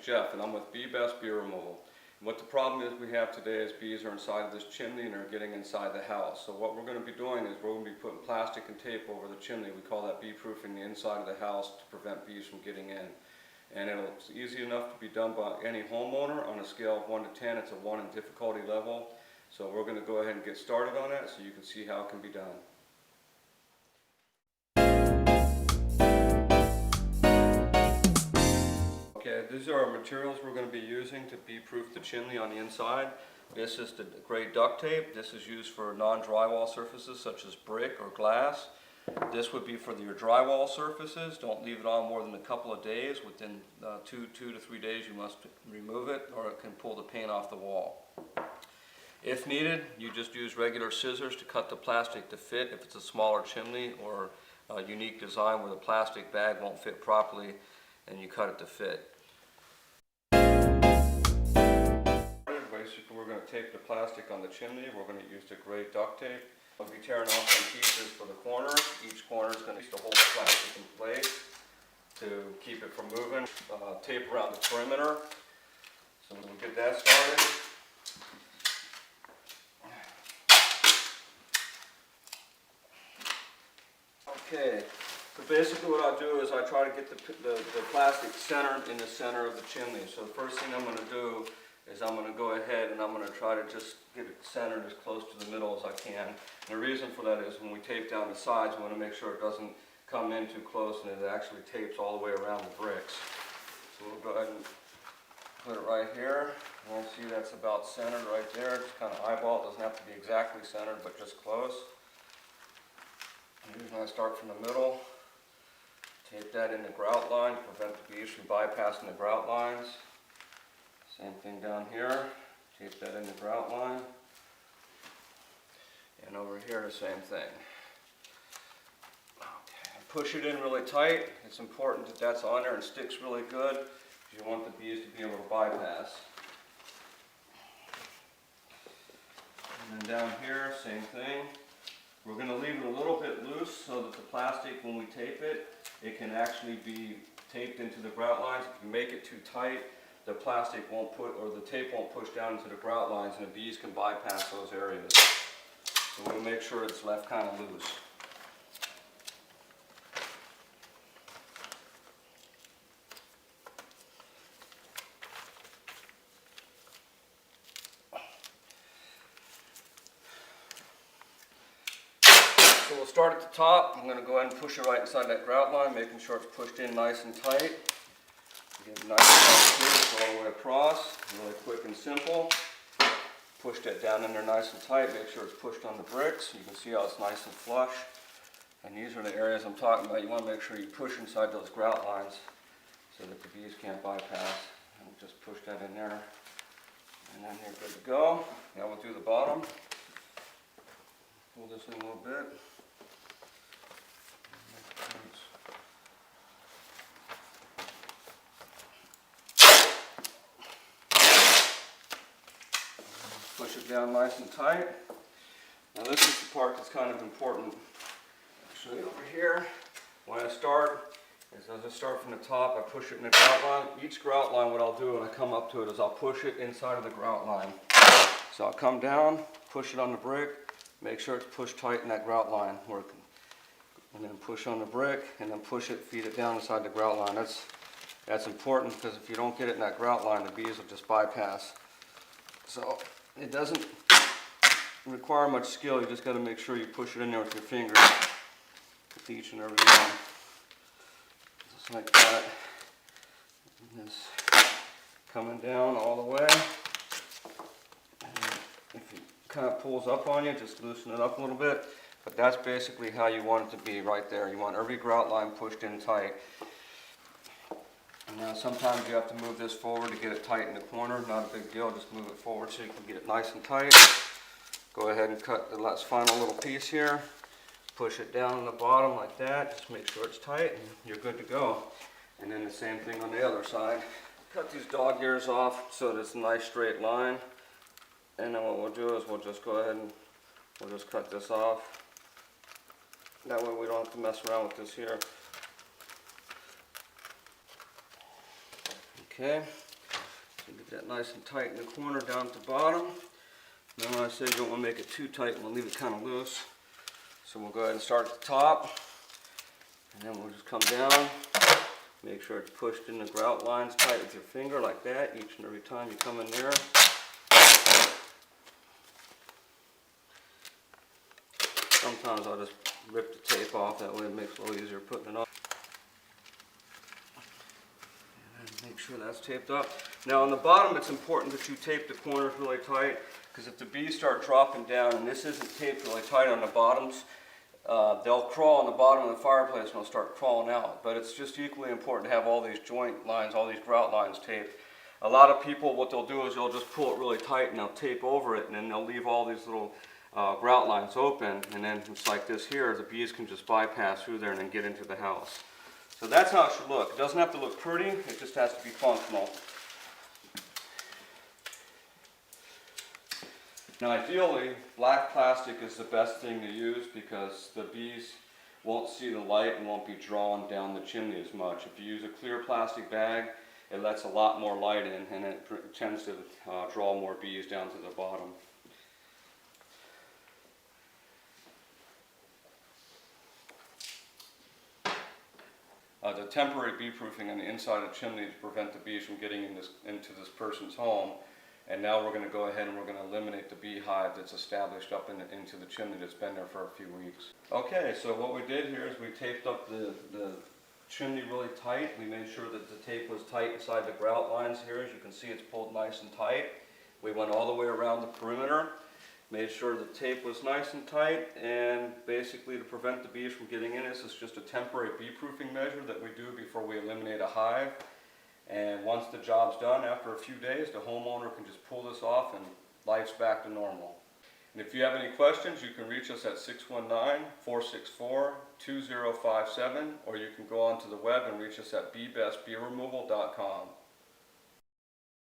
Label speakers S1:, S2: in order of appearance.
S1: Jeff, and I'm with Bee Best Bee Removal. And what the problem is we have today is bees are inside of this chimney and are getting inside the house. So what we're going to be doing is we're going to be putting plastic and tape over the chimney. We call that bee proofing the inside of the house to prevent bees from getting in. And it's easy enough to be done by any homeowner. On a scale of 1 to 10, it's a 1 in difficulty level. So we're going to go ahead and get started on it so you can see how it can be done. Okay, these are our materials we're going to be using to bee-proof the chimney on the inside. This is the gray duct tape. This is used for non-drywall surfaces such as brick or glass. This would be for your drywall surfaces. Don't leave it on more than a couple of days. Within 2 to 3 days you must remove it or it can pull the paint off the wall. If needed, you just use regular scissors to cut the plastic to fit if it's a smaller chimney or a unique design where the plastic bag won't fit properly, and you cut it to fit. Basically, we're going to tape the plastic on the chimney. We're going to use the gray duct tape. We'll be tearing off some pieces for the corners. Each corner is going to hold the plastic in place to keep it from moving. Tape around the perimeter. So we'll get that started. Okay, so basically what I'll do is I try to get the plastic centered in the center of the chimney. So the first thing I'm going to do is I'm going to go ahead and I'm going to try to just get it centered as close to the middle as I can. And the reason for that is when we tape down the sides, we want to make sure it doesn't come in too close and it actually tapes all the way around the bricks. So we'll go ahead and put it right here. And we'll see that's about centered right there. Just kind of eyeball. It doesn't have to be exactly centered, but just close. And usually I start from the middle. Tape that in the grout line to prevent the bees from bypassing the grout lines. Same thing down here, tape that in the grout line. And over here the same thing. Okay. Push it in really tight. It's important that that's on there and sticks really good because you want the bees to be able to bypass. And then down here, same thing. We're going to leave it a little bit loose so that the plastic, when we tape it, it can actually be taped into the grout lines. If you make it too tight, the plastic won't or the tape won't push down into the grout lines and the bees can bypass those areas. So we'll make sure it's left kind of loose. So we'll start at the top. I'm going to go ahead and push it right inside that grout line, making sure it's pushed in nice and tight. Get nice and tight all the way across, really quick and simple. Push that down in there nice and tight, make sure it's pushed on the bricks. You can see how it's nice and flush. And these are the areas I'm talking about. You want to make sure you push inside those grout lines so that the bees can't bypass. And just push that in there. And then you're good to go. Now we'll do the bottom. Pull this in a little bit. Push it down nice and tight. Now this is the part that's kind of important. I'll show you over here. When I start, as I start from the top, I push it in the grout line. Each grout line, what I'll do when I come up to it is I'll push it inside of the grout line. So I'll come down, push it on the brick, make sure it's pushed tight in that grout line. And then push on the brick, and then push it, feed it down inside the grout line. That's important because if you don't get it in that grout line, the bees will just bypass. So it doesn't require much skill. You just got to make sure you push it in there with your fingers with each and every one. Just like that. And this coming down all the way. And if it kind of pulls up on you, just loosen it up a little bit. But that's basically how you want it to be right there. You want every grout line pushed in tight. Now sometimes you have to move this forward to get it tight in the corner. Not a big deal, just move it forward so you can get it nice and tight. Go ahead and cut the last final little piece here. Push it down on the bottom like that. Just make sure it's tight and you're good to go. And then the same thing on the other side. Cut these dog ears off so that it's a nice straight line. And then what we'll do is we'll just go ahead and we'll just cut this off. That way we don't have to mess around with this here. Okay, Get that nice and tight in the corner down at the bottom. Now when I say you don't want to make it too tight, we'll leave it kind of loose. So we'll go ahead and start at the top, and then we'll just come down. Make sure it's pushed in the grout lines tight with your finger like that each and every time you come in there. Sometimes I'll just rip the tape off, that way it makes it a little easier putting it on. And make sure that's taped up. Now on the bottom it's important that you tape the corners really tight, because if the bees start dropping down and this isn't taped really tight on the bottoms, they'll crawl on the bottom of the fireplace and they'll start crawling out. But it's just equally important to have all these joint lines, all these grout lines taped. A lot of people, what they'll do is they'll just pull it really tight and they'll tape over it, and then they'll leave all these little grout lines open, and then it's like this here, the bees can just bypass through there and then get into the house. So that's how it should look. It doesn't have to look pretty, it just has to be functional. Now ideally, black plastic is the best thing to use because the bees won't see the light and won't be drawn down the chimney as much. If you use a clear plastic bag, it lets a lot more light in, and it tends to draw more bees down to the bottom. The temporary bee proofing on the inside of the chimney to prevent the bees from getting into this person's home. And now we're going to go ahead and we're going to eliminate the beehive that's established up into the chimney that's been there for a few weeks. Okay, so what we did here is we taped up the chimney really tight. We made sure that the tape was tight inside the grout lines here. As you can see, it's pulled nice and tight. We went all the way around the perimeter, made sure the tape was nice and tight, and basically to prevent the bees from getting in, this is just a temporary bee proofing measure that we do before we eliminate a hive. And once the job's done, after a few days, the homeowner can just pull this off and life's back to normal. And if you have any questions, you can reach us at 619-464-2057, or you can go onto the web and reach us at bebestbeeremoval.com.